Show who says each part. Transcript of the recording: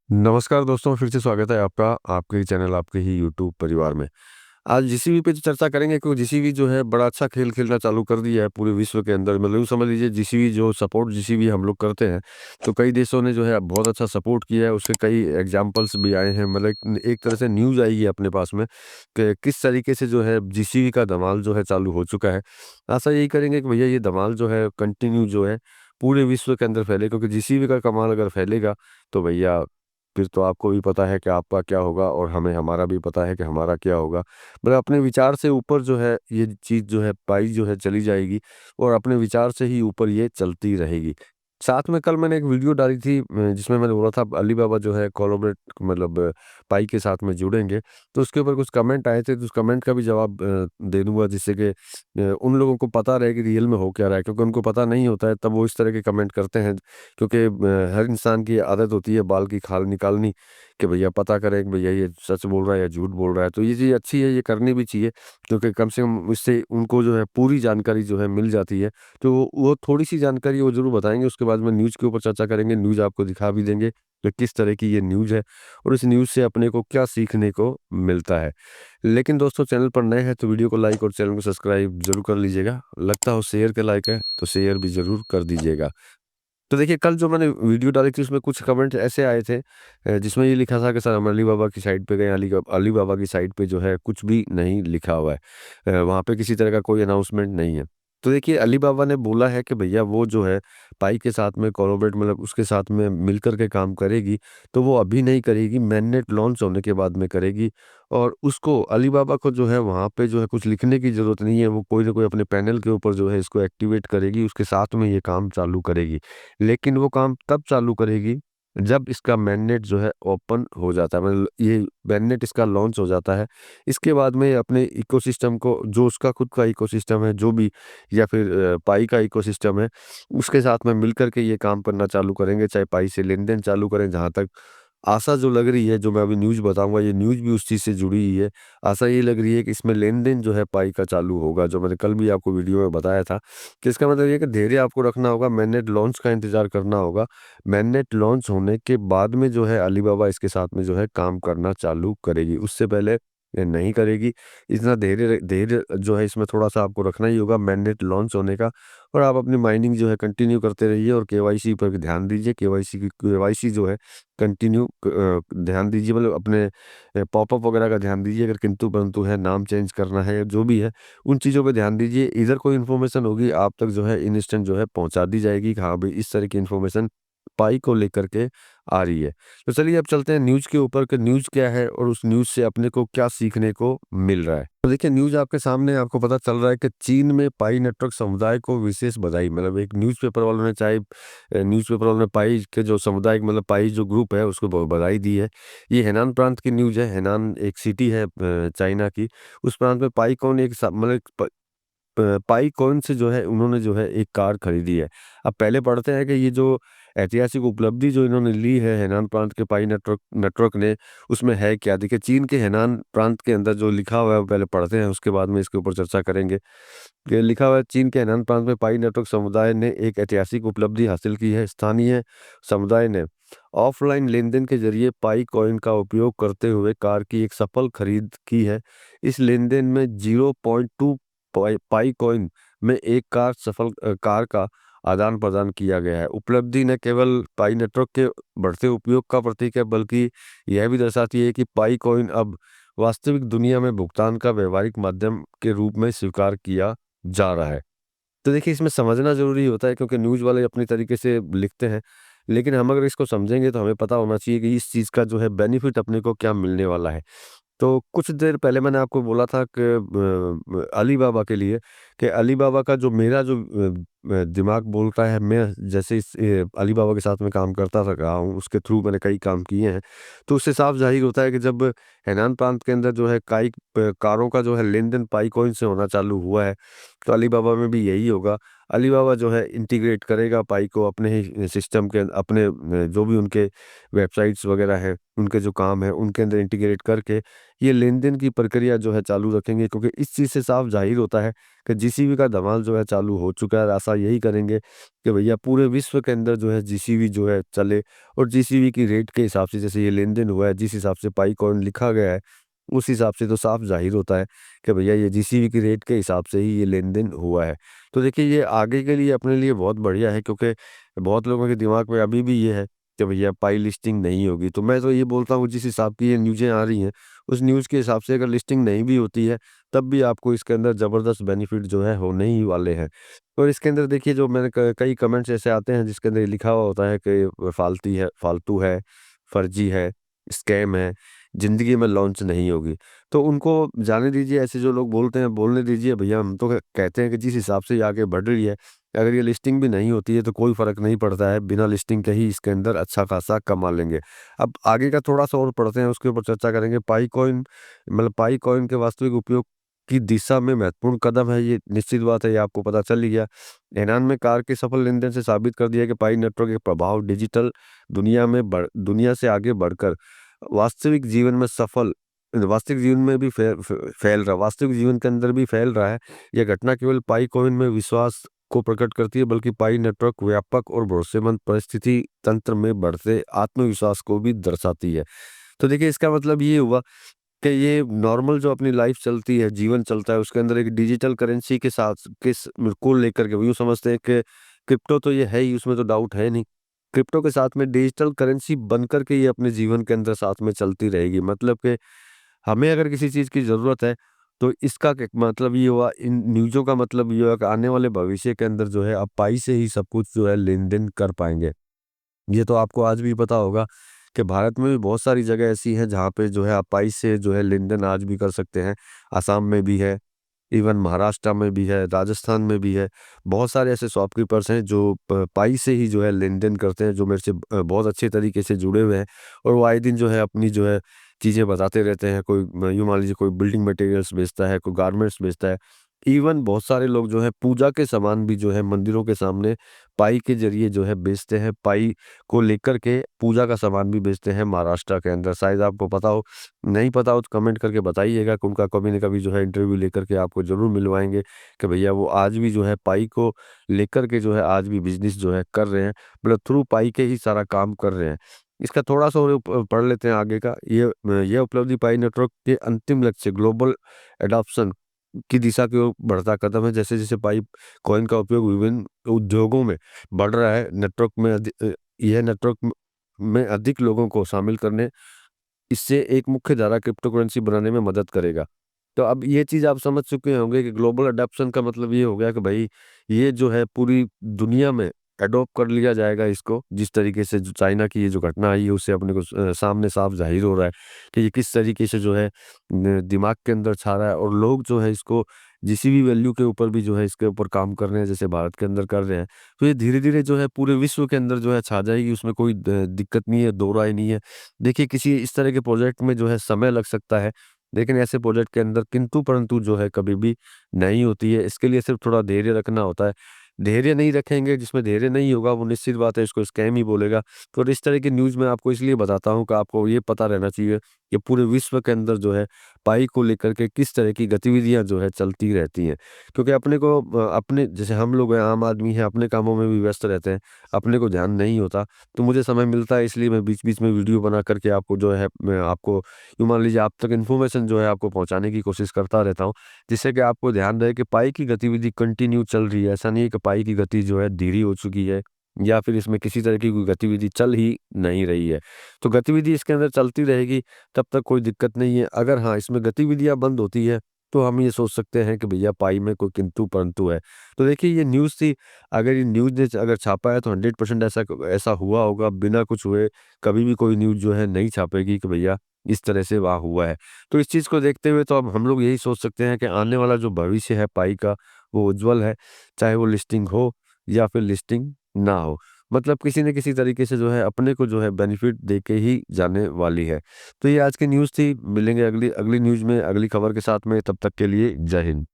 Speaker 1: नमस्कार दोस्तों, फिर से स्वागत है आपका आपके ही चैनल, आपके ही यूट्यूब परिवार में। आज जीसीबी पे चर्चा करेंगे क्योंकि जीसीबी जो है बड़ा अच्छा खेल खेलना चालू कर दिया है पूरे विश्व के अंदर। मतलब यूँ समझ लीजिए जीसीबी जो सपोर्ट जीसीबी हम लोग करते हैं, तो कई देशों ने जो है बहुत अच्छा सपोर्ट किया है, उसके कई एग्ज़ाम्पल्स भी आए हैं। मतलब एक तरह से न्यूज़ आएगी अपने पास में कि किस तरीके से जो है जीसीबी का धमाल जो है चालू हो चुका है। आशा यही करेंगे कि भैया ये धमाल जो है कंटिन्यू जो है पूरे विश्व के अंदर फैले, क्योंकि जीसीबी का कमाल अगर फैलेगा तो भैया फिर तो आपको भी पता है कि आपका क्या होगा और हमें हमारा भी पता है कि हमारा क्या होगा। मतलब अपने विचार से ऊपर जो है ये चीज़ जो है पाई जो है चली जाएगी और अपने विचार से ही ऊपर ये चलती रहेगी। साथ में कल मैंने एक वीडियो डाली थी जिसमें मैंने बोला था अली बाबा जो है कोलैबोरेट मतलब पाई के साथ में जुड़ेंगे। तो उसके ऊपर कुछ कमेंट आए थे, तो उस कमेंट का भी जवाब दे दूँगा, जिससे कि उन लोगों को पता रहे कि रियल में हो क्या रहा है, क्योंकि उनको पता नहीं होता है तब वो इस तरह के कमेंट करते हैं। क्योंकि हर इंसान की आदत होती है बाल की खाल निकालनी, कि भैया पता करें कि भैया ये सच बोल रहा है या झूठ बोल रहा है। तो ये चीज़ अच्छी है, ये करनी भी चाहिए, क्योंकि कम से कम इससे उनको जो है पूरी जानकारी जो है मिल जाती है। तो वो थोड़ी-सी जानकारी वो ज़रूर बताएँगे, उसके बाद में न्यूज़ के ऊपर चर्चा करेंगे, न्यूज़ आपको दिखा भी देंगे कि किस तरह की ये न्यूज़ है और इस न्यूज़ से अपने को क्या सीखने को मिलता है। लेकिन दोस्तों, चैनल पर नए हैं तो वीडियो को लाइक और चैनल को सब्सक्राइब ज़रूर कर लीजिएगा। लगता हो शेयर के लायक है तो शेयर भी ज़रूर कर दीजिएगा। तो देखिए, कल जो मैंने वीडियो डाली थी उसमें कुछ कमेंट ऐसे आए थे जिसमें ये लिखा था कि सर हम अली बाबा की साइट पे गए, अली बाबा की साइट पे जो है कुछ भी नहीं लिखा हुआ है। वहाँ पे किसी तरह का कोई अनाउंसमेंट नहीं है। तो देखिए, अली बाबा ने बोला है कि भैया वो जो है पाई के साथ में कोलैबोरेट मतलब उसके साथ में मिलकर के काम करेगी, तो वो अभी नहीं करेगी, मैननेट लॉन्च होने के बाद में करेगी। और उसको अली बाबा को जो है वहाँ पे जो है कुछ लिखने की ज़रूरत नहीं है, वो कोई ना कोई अपने पैनल के ऊपर जो है इसको एक्टिवेट करेगी, उसके साथ में ये काम चालू करेगी। लेकिन वो काम तब चालू करेगी जब इसका मैंडेट जो है ओपन हो जाता है, मतलब ये मैंडेट इसका लॉन्च हो जाता है। इसके बाद में ये अपने इकोसिस्टम को, जो उसका खुद का इकोसिस्टम है, जो भी या फिर पाई का इकोसिस्टम है, उसके साथ में मिलकर के ये काम करना चालू करेंगे, चाहे पाई से लेन-देन चालू करें। जहाँ तक आशा जो लग रही है, जो मैं अभी न्यूज़ बताऊँगा, ये न्यूज़ भी उस चीज़ से जुड़ी ही है। आशा ये लग रही है कि इसमें लेन-देन जो है पाई का चालू होगा, जो मैंने कल भी आपको वीडियो में बताया था। कि इसका मतलब ये है कि धैर्य आपको रखना होगा, मैननेट लॉन्च का इंतज़ार करना होगा। मैननेट लॉन्च होने के बाद में जो है अली बाबा इसके साथ में जो है काम करना चालू करेगी। उससे पहले ये नहीं करेगी। इतना धैर्य धैर्य जो है इसमें थोड़ा-सा आपको रखना ही होगा मैननेट लॉन्च होने का, और आप अपनी माइनिंग जो है कंटिन्यू करते रहिए और केवाईसी पर भी ध्यान दीजिए। केवाईसी जो है कंटिन्यू ध्यान दीजिए, मतलब अपने पॉपअप वगैरह का ध्यान दीजिए। अगर किंतु-परंतु है, नाम चेंज करना है या जो भी है, उन चीज़ों पे ध्यान दीजिए। इधर कोई इन्फॉर्मेशन होगी आप तक जो है इंस्टेंट जो है पहुँचा दी जाएगी कि हाँ, भई इस तरह की इन्फॉर्मेशन पाई को लेकर के आ रही है। तो चलिए अब चलते हैं न्यूज़ के ऊपर कि न्यूज़ क्या है और उस न्यूज़ से अपने को क्या सीखने को मिल रहा है। तो देखिए, न्यूज़ आपके सामने, आपको पता चल रहा है कि चीन में पाई नेटवर्क समुदाय को विशेष बधाई। मतलब एक न्यूज़पेपर वालों ने, चाहे न्यूज़पेपर वालों ने पाई के जो समुदाय मतलब पाई जो ग्रुप है उसको बधाई दी है। ये हेनान प्रांत की न्यूज़ है। हेनान एक सिटी है चाइना की। उस प्रांत में पाई कौन एक मतलब पाई कौन से जो है उन्होंने जो है एक कार खरीदी है। अब पहले पढ़ते हैं कि ये जो ऐतिहासिक उपलब्धि जो इन्होंने ली है हेनान प्रांत के पाई नेटवर्क नेटवर्क ने, उसमें है क्या? देखिए, चीन के हेनान प्रांत के अंदर जो लिखा हुआ है वो पहले पढ़ते हैं, उसके बाद में इसके ऊपर चर्चा करेंगे। ये लिखा हुआ है, चीन के हेनान प्रांत में पाई नेटवर्क समुदाय ने एक ऐतिहासिक उपलब्धि हासिल की है। स्थानीय समुदाय ने ऑफलाइन लेन-देन के जरिए पाई कॉइन का उपयोग करते हुए कार की एक सफल खरीद की है। इस लेन-देन में 0.2 पाई कॉइन में एक कार का आदान-प्रदान किया गया है। उपलब्धि न केवल पाई नेटवर्क के बढ़ते उपयोग का प्रतीक है, बल्कि यह भी दर्शाती है कि पाई कॉइन अब वास्तविक दुनिया में भुगतान का व्यावहारिक माध्यम के रूप में स्वीकार किया जा रहा है। तो देखिए, इसमें समझना ज़रूरी होता है, क्योंकि न्यूज़ वाले अपनी तरीके से लिखते हैं, लेकिन हम अगर इसको समझेंगे तो हमें पता होना चाहिए कि इस चीज़ का जो है बेनिफिट अपने को क्या मिलने वाला है। तो कुछ देर पहले मैंने आपको बोला था कि अली बाबा के लिए, कि अली बाबा का जो मेरा जो दिमाग बोलता है, मैं जैसे अली बाबा के साथ में काम करता रहा हूँ, उसके थ्रू मैंने कई काम किए हैं। तो उससे साफ ज़ाहिर होता है कि जब हेनान प्रांत के अंदर जो है कारों का जो है लेन-देन पाई कॉइन से होना चालू हुआ है, तो अली बाबा में भी यही होगा। अलीबाबा जो है इंटीग्रेट करेगा पाई को अपने ही सिस्टम के अपने जो भी उनके वेबसाइट्स वगैरह है, उनके जो काम है, उनके अंदर इंटीग्रेट करके ये लेन-देन की प्रक्रिया जो है चालू रखेंगे, क्योंकि इस चीज़ से साफ ज़ाहिर होता है कि जीसीबी का धमाल जो है चालू हो चुका है। ऐसा यही करेंगे कि भैया पूरे विश्व के अंदर जो है जीसीबी जो है चले, और जीसीबी की रेट के हिसाब से जैसे ये लेन-देन हुआ है, जिस हिसाब से पाई कॉइन लिखा गया है, उस हिसाब से तो साफ ज़ाहिर होता है कि भैया ये जीसीबी की रेट के हिसाब से ही ये लेन-देन हुआ है। तो देखिए ये आगे के लिए अपने लिए बहुत बढ़िया है, क्योंकि बहुत लोगों के दिमाग में अभी भी ये है कि भैया पाई लिस्टिंग नहीं होगी। तो मैं तो ये बोलता हूँ जिस हिसाब की ये न्यूज़ें आ रही हैं, उस न्यूज़ के हिसाब से अगर लिस्टिंग नहीं भी होती है, तब भी आपको इसके अंदर ज़बरदस्त बेनिफिट जो है होने ही वाले हैं। और इसके अंदर देखिए जो मैंने क कई कमेंट्स ऐसे आते हैं जिसके अंदर ये लिखा हुआ होता है कि फालतू है, फर्जी है, स्कैम है, ज़िंदगी में लॉन्च नहीं होगी। तो उनको जाने दीजिए, ऐसे जो लोग बोलते हैं बोलने दीजिए भैया, हम तो कहते हैं कि जिस हिसाब से ये आगे बढ़ रही है, अगर ये लिस्टिंग भी नहीं होती है तो कोई फ़र्क नहीं पड़ता है, बिना लिस्टिंग के ही इसके अंदर अच्छा खासा कमा लेंगे। अब आगे का थोड़ा-सा और पढ़ते हैं, उसके ऊपर चर्चा करेंगे। पाई कॉइन के वास्तविक उपयोग की दिशा में महत्वपूर्ण कदम है, ये निश्चित बात है, ये आपको पता चल ही गया। एनान में कार के सफल लेन-देन से साबित कर दिया कि पाई नेटवर्क के प्रभाव डिजिटल दुनिया से आगे बढ़कर वास्तविक जीवन में सफल वास्तविक जीवन में भी फैल रहा वास्तविक जीवन के अंदर भी फैल रहा है। यह घटना केवल पाई कॉइन में विश्वास को प्रकट करती है, बल्कि पाई नेटवर्क व्यापक और भरोसेमंद परिस्थिति तंत्र में बढ़ते आत्मविश्वास को भी दर्शाती है। तो देखिए इसका मतलब ये हुआ कि ये नॉर्मल जो अपनी लाइफ चलती है, जीवन चलता है, उसके अंदर एक डिजिटल करेंसी के साथ को लेकर के यूँ समझते हैं कि क्रिप्टो तो ये है ही, उसमें तो डाउट है नहीं। क्रिप्टो के साथ में डिजिटल करेंसी बनकर के ये अपने जीवन के अंदर साथ में चलती रहेगी। मतलब कि हमें अगर किसी चीज़ की ज़रूरत है, तो इसका क मतलब ये हुआ, इन न्यूज़ों का मतलब ये हुआ कि आने वाले भविष्य के अंदर जो है आप पाई से ही सब कुछ जो है लेन-देन कर पाएँगे। ये तो आपको आज भी पता होगा कि भारत में भी बहुत सारी जगह ऐसी हैं जहाँ पे जो है आप पाई से जो है लेन-देन आज भी कर सकते हैं। असम में भी है, इवन महाराष्ट्र में भी है, राजस्थान में भी है। बहुत सारे ऐसे शॉपकीपर्स हैं जो प पाई से ही जो है लेन-देन करते हैं, जो मेरे से बहुत अच्छे तरीके से जुड़े हुए हैं, और वो आए दिन जो है अपनी जो है चीज़ें बताते रहते हैं। कोई यूँ मान लीजिए कोई बिल्डिंग मटेरियल्स बेचता है, कोई गारमेंट्स बेचता है। इवन बहुत सारे लोग जो है पूजा के सामान भी जो है मंदिरों के सामने पाई के ज़रिए जो है बेचते हैं। पाई को लेकर के पूजा का सामान भी बेचते हैं महाराष्ट्र के अंदर। शायद आपको पता हो, नहीं पता हो तो कमेंट करके बताइएगा कि उनका कभी न कभी जो है इंटरव्यू लेकर के आपको ज़रूर मिलवाएँगे कि भैया वो आज भी जो है पाई को लेकर के जो है आज भी बिज़नेस जो है कर रहे हैं। मतलब थ्रू पाई के ही सारा काम कर रहे हैं। इसका थोड़ा-सा और पढ़ लेते हैं आगे का। ये उपलब्धि पाई नेटवर्क के अंतिम लक्ष्य ग्लोबल एडॉप्शन की दिशा की ओर बढ़ता कदम है। जैसे-जैसे पाइप कॉइन का उपयोग विभिन्न उद्योगों में बढ़ रहा है, यह नेटवर्क में अधिक लोगों को शामिल करने, इससे एक मुख्य धारा क्रिप्टो करेंसी बनाने में मदद करेगा। तो अब ये चीज़ आप समझ चुके होंगे कि ग्लोबल अडॉप्शन का मतलब ये हो गया कि भाई ये जो है पूरी दुनिया में अडॉप्ट कर लिया जाएगा इसको। जिस तरीके से जो चाइना की ये जो घटना आई है उससे अपने को सामने साफ ज़ाहिर हो रहा है कि ये किस तरीके से जो है दिमाग के अंदर छा रहा है, और लोग जो है इसको किसी भी वैल्यू के ऊपर भी जो है इसके ऊपर काम कर रहे हैं, जैसे भारत के अंदर कर रहे हैं। तो ये धीरे-धीरे जो है पूरे विश्व के अंदर जो है छा जाएगी, उसमें कोई दिक्कत नहीं है, दो राय नहीं है। देखिए किसी इस तरह के प्रोजेक्ट में जो है समय लग सकता है, लेकिन ऐसे प्रोजेक्ट के अंदर किंतु परंतु जो है कभी भी नहीं होती है। इसके लिए सिर्फ थोड़ा धैर्य रखना होता है। धैर्य नहीं रखेंगे, जिसमें धैर्य नहीं होगा वो निश्चित बात है इसको स्कैम ही बोलेगा। तो इस तरह की न्यूज़ मैं आपको इसलिए बताता हूँ कि आपको ये पता रहना चाहिए कि पूरे विश्व के अंदर जो है पाई को लेकर के किस तरह की गतिविधियाँ जो है चलती रहती हैं। क्योंकि अपने को अपने जैसे हम लोग हैं, आम आदमी हैं, अपने कामों में भी व्यस्त रहते हैं, अपने को ध्यान नहीं होता। तो मुझे समय मिलता है इसलिए मैं बीच-बीच में वीडियो बना करके आपको जो है मैं आपको यूँ मान लीजिए आप तक इन्फॉर्मेशन जो है आपको पहुँचाने की कोशिश करता रहता हूँ। जिससे कि आपको ध्यान रहे कि पाई की गतिविधि कंटिन्यू चल रही है। ऐसा नहीं है कि पाई की गति जो है धीरे हो चुकी है, या फिर इसमें किसी तरह की कोई गतिविधि चल ही नहीं रही है। तो गतिविधि इसके अंदर चलती रहेगी, तब तक कोई दिक्कत नहीं है। अगर हाँ, इसमें गतिविधियाँ बंद होती है, तो हम ये सोच सकते हैं कि भैया पाई में कोई किंतु-परंतु है। तो देखिए ये न्यूज़ थी, अगर ये न्यूज़ ने अगर छापा है तो 100% ऐसा ऐसा हुआ होगा, बिना कुछ हुए कभी भी कोई न्यूज़ जो है नहीं छापेगी कि भैया इस तरह से वहाँ हुआ है। तो इस चीज़ को देखते हुए तो अब हम लोग यही सोच सकते हैं कि आने वाला जो भविष्य है पाई का, वो उज्ज्वल है, चाहे वो लिस्टिंग हो या फिर लिस्टिंग ना हो। मतलब किसी न किसी तरीके से जो है अपने को जो है बेनिफिट दे के ही जाने वाली है। तो ये आज की न्यूज़ थी, मिलेंगे अगली अगली न्यूज़ में, अगली खबर के साथ में, तब तक के लिए जय हिंद।